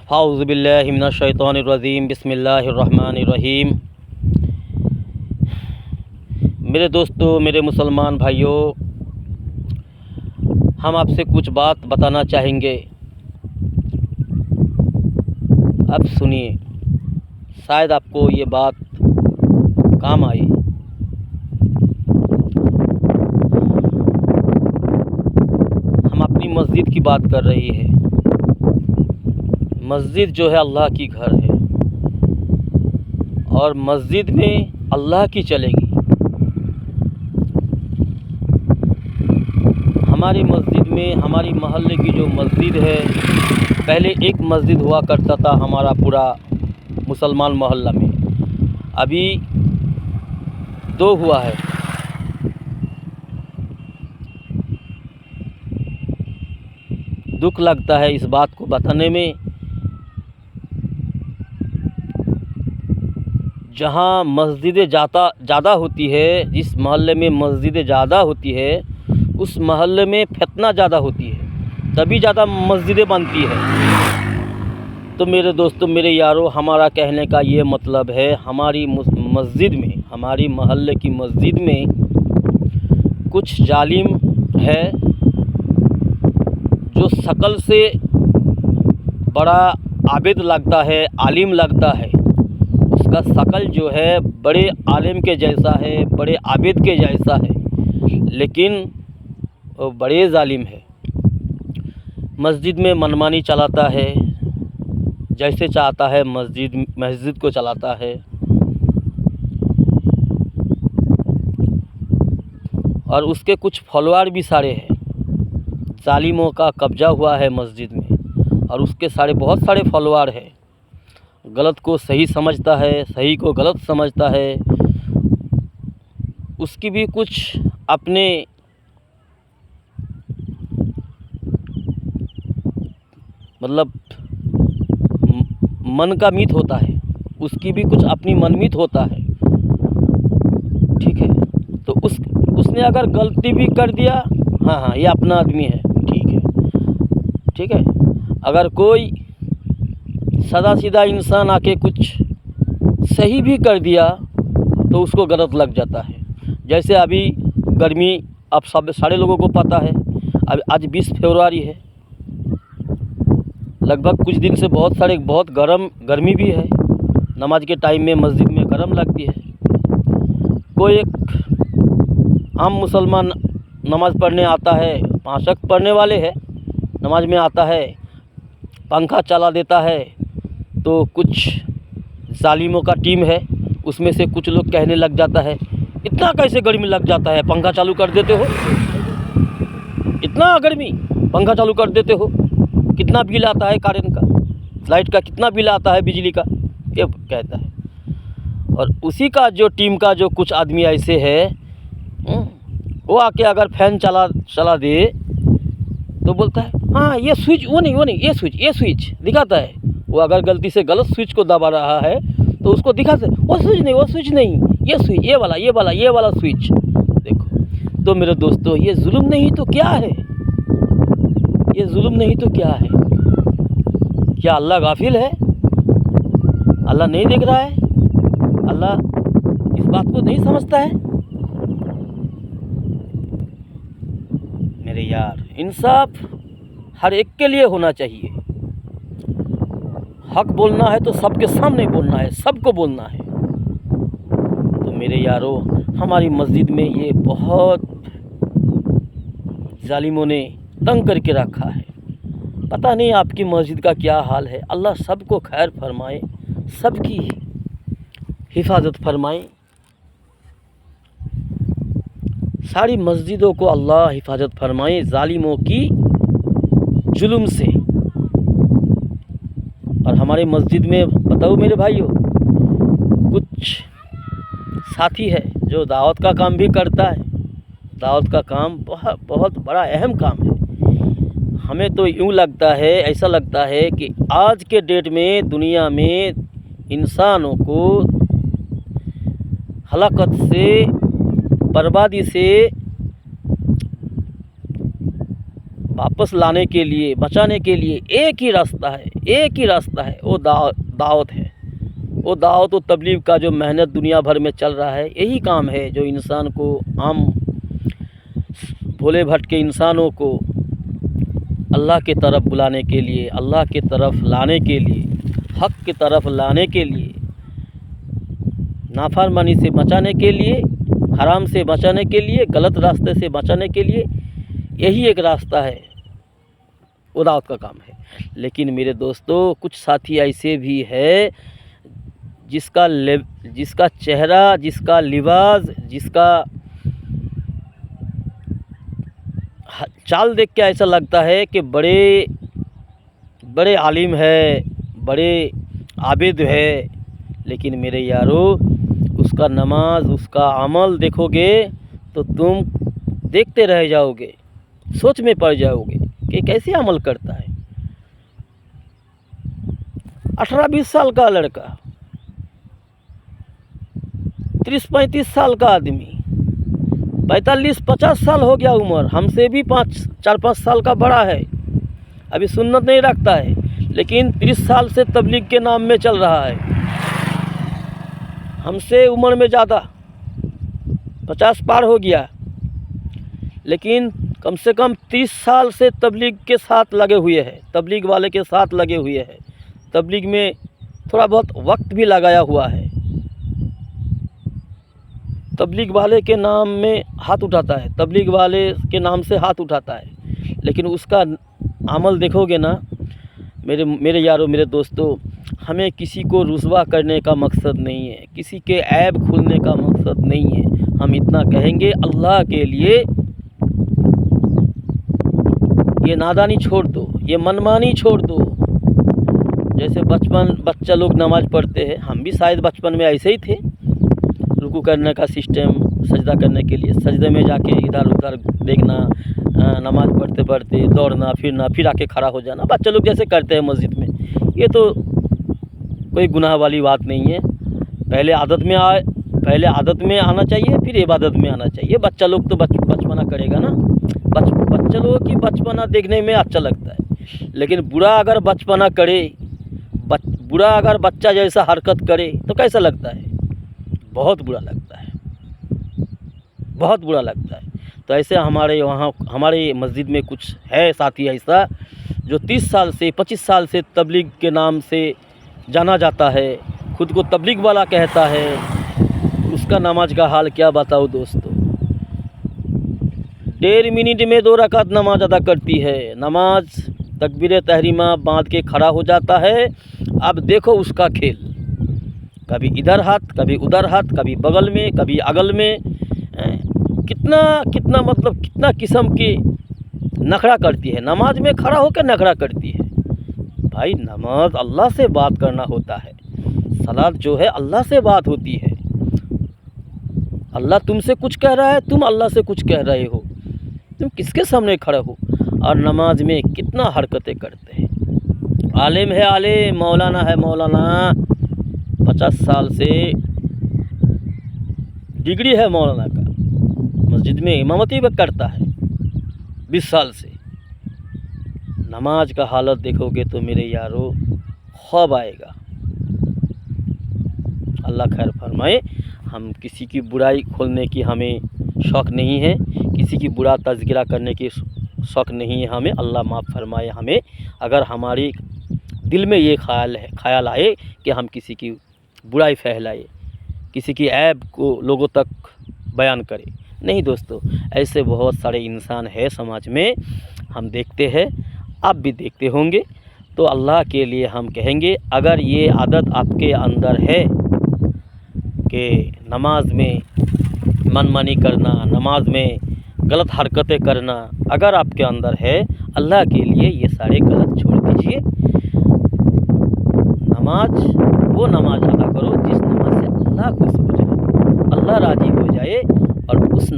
औज़ु बिल्लाहि मिनश शैतानिर रजीम बिस्मिल्लाहिर रहमानिर रहीम। मेरे दोस्तों, मेरे मुसलमान भाइयों, हम आपसे कुछ बात बताना चाहेंगे। अब सुनिए, शायद आपको ये बात काम आए। हम अपनी मस्जिद की बात कर रही है। मस्जिद जो है अल्लाह की घर है और मस्जिद में अल्लाह की चलेगी। हमारी मस्जिद में, हमारी मोहल्ले की जो मस्जिद है, पहले एक मस्जिद हुआ करता था हमारा पूरा मुसलमान मोहल्ला में, अभी 2 हुआ है। दुख लगता है इस बात को बताने में। जहाँ मस्जिदें ज़्यादा होती है, जिस मोहल्ले में मस्जिदें ज़्यादा होती है, उस मोहल्ले में फितना ज़्यादा होती है, तभी ज़्यादा मस्जिदें बनती है। तो मेरे दोस्तों, मेरे यारों, हमारा कहने का ये मतलब है, हमारी मस्जिद में, हमारी मोहल्ले की मस्जिद में कुछ जालिम है जो शकल से बड़ा आबिद लगता है, आलिम लगता है। उसका शकल जो है बड़े आलिम के जैसा है, बड़े आबिद के जैसा है, लेकिन वो बड़े जालिम है। मस्जिद में मनमानी चलाता है, जैसे चाहता है मस्जिद को चलाता है। और उसके कुछ फॉलोअर भी सारे हैं। जालिमों का कब्जा हुआ है मस्जिद में और उसके बहुत सारे फॉलोअर हैं। गलत को सही समझता है, सही को गलत समझता है। उसकी भी कुछ अपने मतलब मन का मीत होता है, उसकी भी कुछ अपनी मनमीत होता है। ठीक है, तो उसने अगर गलती भी कर दिया, हाँ, ये अपना आदमी है, ठीक है। अगर कोई सादा सीधा इंसान आके कुछ सही भी कर दिया तो उसको गलत लग जाता है। जैसे अभी गर्मी, अब सब सारे लोगों को पता है। अब आज 20 फरवरी है, लगभग कुछ दिन से बहुत गर्मी भी है। नमाज के टाइम में मस्जिद में गर्म लगती है। कोई एक आम मुसलमान नमाज़ पढ़ने आता है, 5 वक्त पढ़ने वाले हैं, नमाज में आता है, पंखा चला देता है, तो कुछ जालिमों का टीम है, उसमें से कुछ लोग कहने लग जाता है, इतना कैसे गर्मी लग जाता है, पंखा चालू कर देते हो, इतना गर्मी पंखा चालू कर देते हो, कितना बिल आता है करेंट का, लाइट का कितना बिल आता है, बिजली का, ये कहता है। और उसी का जो टीम का जो कुछ आदमी ऐसे है, वो आके अगर फैन चला दे तो बोलता है, हाँ ये स्विच, वो नहीं, ये स्विच दिखाता है। वो अगर गलती से गलत स्विच को दबा रहा है तो उसको दिखाते हैं, वो स्विच नहीं, ये स्विच, ये वाला स्विच देखो। तो मेरे दोस्तों, ये जुल्म नहीं तो क्या है? ये जुल्म नहीं तो क्या है? क्या अल्लाह गाफिल है? अल्लाह नहीं देख रहा है? अल्लाह इस बात को नहीं समझता है? मेरे यार, इंसाफ हर एक के लिए होना चाहिए। हक बोलना है तो सबके सामने बोलना है, सबको बोलना है। तो मेरे यारों, हमारी मस्जिद में ये बहुत जालिमों ने तंग करके रखा है। पता नहीं आपकी मस्जिद का क्या हाल है। अल्लाह सबको खैर फरमाए, सबकी हिफाजत फरमाए। सारी मस्जिदों को अल्लाह हिफाजत फरमाए जालिमों की जुल्म से। और हमारे मस्जिद में बताओ मेरे भाइयों, कुछ साथी है जो दावत का काम भी करता है। दावत का काम बहुत बड़ा अहम काम है। हमें तो यूँ लगता है, ऐसा लगता है कि आज के डेट में दुनिया में इंसानों को हलाकत से, बर्बादी से वापस लाने के लिए, बचाने के लिए एक ही रास्ता है, एक ही रास्ता है, वो दावत है। वो दावत व तबलीग का जो मेहनत दुनिया भर में चल रहा है, यही काम है जो इंसान को, आम भोले भटके इंसानों को अल्लाह की तरफ बुलाने के लिए, अल्लाह की तरफ लाने के लिए, हक़ की तरफ लाने के लिए, नाफरमानी से बचाने के लिए, हराम से बचाने के लिए, गलत रास्ते से बचाने के लिए यही एक रास्ता है, वो दावत का काम है। लेकिन मेरे दोस्तों, कुछ साथी ऐसे भी है जिसका चेहरा, जिसका लिबास, जिसका चाल देख के ऐसा लगता है कि बड़े बड़े आलिम है, बड़े आबिद है, लेकिन मेरे यारो उसका नमाज, उसका अमल देखोगे तो तुम देखते रह जाओगे, सोच में पड़ जाओगे कि कैसे अमल करता है। 18-20 साल का लड़का, 30-35 साल का आदमी, 45-50 साल हो गया उम्र, हमसे भी 4-5 साल का बड़ा है, अभी सुन्नत नहीं रखता है, लेकिन 30 साल से तबलीग के नाम में चल रहा है। हमसे उम्र में ज़्यादा, 50 पार हो गया, लेकिन कम से कम 30 साल से तबलीग के साथ लगे हुए हैं, तबलीग वाले के साथ लगे हुए हैं। तबलीग में थोड़ा बहुत वक्त भी लगाया हुआ है। तबलीग वाले के नाम में हाथ उठाता है, तबलीग वाले के नाम से हाथ उठाता है, लेकिन उसका अमल देखोगे ना मेरे यारों, मेरे दोस्तों, हमें किसी को रुसवा करने का मकसद नहीं है, किसी के ऐब खुलने का मकसद नहीं है। हम इतना कहेंगे, अल्लाह के लिए ये नादानी छोड़ दो, ये मनमानी छोड़ दो। जैसे बच्चा लोग नमाज़ पढ़ते हैं, हम भी शायद बचपन में ऐसे ही थे। रुकू करने का सिस्टम, सजदा करने के लिए सजदे में जाके इधर उधर देखना, नमाज़ पढ़ते पढ़ते दौड़ना फिरना, फिर आके खड़ा हो जाना, बच्चे लोग जैसे करते हैं मस्जिद में। ये तो कोई गुनाह वाली बात नहीं है। पहले आदत में आना चाहिए, फिर इबादत में आना चाहिए। बच्चा लोग तो बचपना करेगा ना, बच्चे लोगों की बचपना देखने में अच्छा लगता है, लेकिन बुरा अगर बचपना करे, बुरा अगर बच्चा जैसा हरकत करे तो कैसा लगता है? बहुत बुरा लगता है, बहुत बुरा लगता है। तो ऐसे हमारे मस्जिद में कुछ है साथी ऐसा जो 30 साल से 25 साल से तबलीग के नाम से जाना जाता है, खुद को तबलीग वाला कहता है। उसका नमाज का हाल क्या बताऊँ दोस्तों। 1.5 मिनट में 2 रकात नमाज अदा करती है। नमाज तकबीर तहरीमा बांध के खड़ा हो जाता है। अब देखो उसका खेल, कभी इधर हाथ, कभी उधर हाथ, कभी बगल में, कभी अगल में, कितना किस्म के नखरा करती है। नमाज में खड़ा होकर नखरा करती है। भाई, नमाज अल्लाह से बात करना होता है, सलात जो है अल्लाह से बात होती है। अल्लाह तुमसे कुछ कह रहा है, तुम अल्लाह से कुछ कह रहे हो, तुम किसके सामने खड़े हो? और नमाज में कितना हरकतें करते हैं। आलिम है आलिम, मौलाना है मौलाना, 50 साल से डिग्री है मौलाना का, मस्जिद में इमामती भी करता है 20 साल से। नमाज का हालत देखोगे तो मेरे यारो ख्वाब आएगा। अल्लाह खैर फरमाए। हम किसी की बुराई खोलने की हमें शौक़ नहीं है, किसी की बुरा तज़किरा करने की शौक़ नहीं है हमें। अल्लाह माफ़ फरमाए हमें अगर हमारी दिल में ये ख्याल आए कि हम किसी की बुराई फैलाए, किसी की ऐब को लोगों तक बयान करें। नहीं दोस्तों, ऐसे बहुत सारे इंसान है समाज में, हम देखते हैं, आप भी देखते होंगे। तो अल्लाह के लिए हम कहेंगे, अगर ये आदत आपके अंदर है कि नमाज में मनमानी करना, नमाज में गलत हरकतें करना, अगर आपके अंदर है, अल्लाह के लिए ये सारे गलत छोड़ दीजिए। वो नमाज अदा करो जिस नमाज से अल्लाह खुश हो जाए, अल्लाह राज़ी हो जाए, और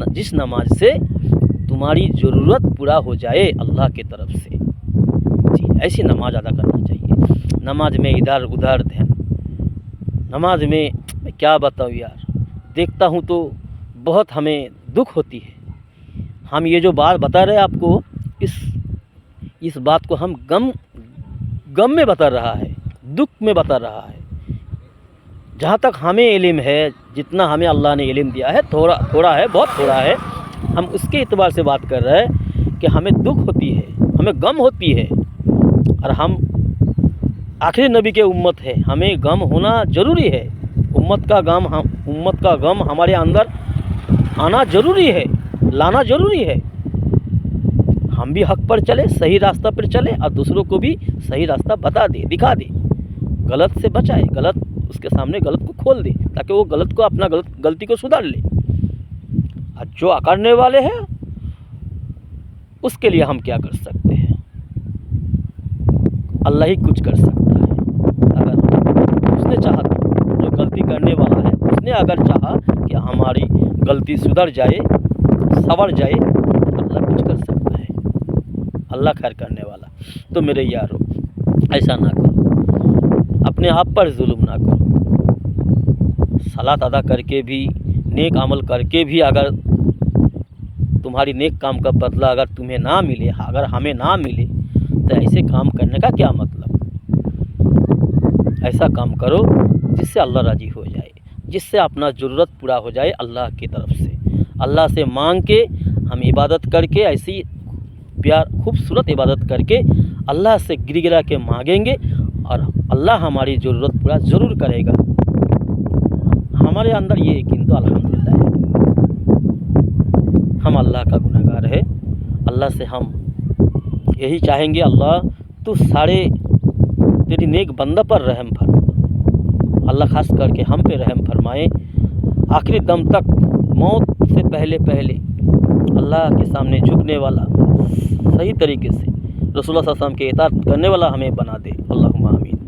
जिस नमाज से तुम्हारी ज़रूरत पूरा हो जाए अल्लाह की तरफ से। जी, ऐसी नमाज अदा करना चाहिए। नमाज में इधर उधर ध्यान, नमाज में मैं क्या बताऊँ यार, देखता हूँ तो बहुत हमें दुख होती है। हम ये जो बात बता रहे हैं आपको, इस इस बात को हम गम में बता रहा है, दुख में बता रहा है। जहाँ तक हमें इल्म है, जितना हमें अल्लाह ने इल्म दिया है, थोड़ा है, बहुत थोड़ा है, हम उसके एतबार से बात कर रहे हैं कि हमें दुख होती है, हमें गम होती है। और हम आखिरी नबी के उम्मत है, हमें गम होना ज़रूरी है। उम्मत का गम हमारे अंदर आना ज़रूरी है, लाना ज़रूरी है। हम भी हक पर चले, सही रास्ता पर चले और दूसरों को भी सही रास्ता बता दे, दिखा दे, गलत से बचाए, गलत उसके सामने गलत को खोल दे, ताकि वो गलत को अपना गलती को सुधार ले। और जो अकड़ने वाले हैं उसके लिए हम क्या कर सकते हैं? अल्लाह ही कुछ कर सकता है। अगर उसने चाहा, जो गलती करने वाला है उसने अगर चाहा कि हमारी गलती सुधर जाए, संवर जाए, तो अल्लाह कुछ कर सकता है। अल्लाह खैर करने वाला। तो मेरे यारों, ऐसा ना करो, अपने आप पर जुल्म ना करो। सलात अदा करके भी, नेक अमल करके भी अगर तुम्हारी नेक काम का बदला अगर तुम्हें ना मिले, अगर हमें ना मिले, तो ऐसे काम करने का क्या मतलब? ऐसा काम करो जिससे अल्लाह राज़ी हो जाए, जिससे अपना ज़रूरत पूरा हो जाए अल्लाह की तरफ से। अल्लाह से मांग के, हम इबादत करके, ऐसी प्यार खूबसूरत इबादत करके अल्लाह से गिरा के मांगेंगे और अल्लाह हमारी ज़रूरत पूरा ज़रूर करेगा। हमारे अंदर ये यकीन तो अल्हम्दुलिल्लाह है। हम अल्लाह का गुनहगार है। अल्लाह से हम यही चाहेंगे, अल्लाह तू सारे तेरी नेक बंदा पर रहम फरमा। अल्लाह ख़ास करके हम पे रहम फरमाए। आखिरी दम तक, मौत से पहले अल्लाह के सामने झुकने वाला, सही तरीके से रसूलुल्लाह सल्लल्लाहु अलैहि वसल्लम के इताअत करने वाला हमें बना दे। अल्लाहुम्मा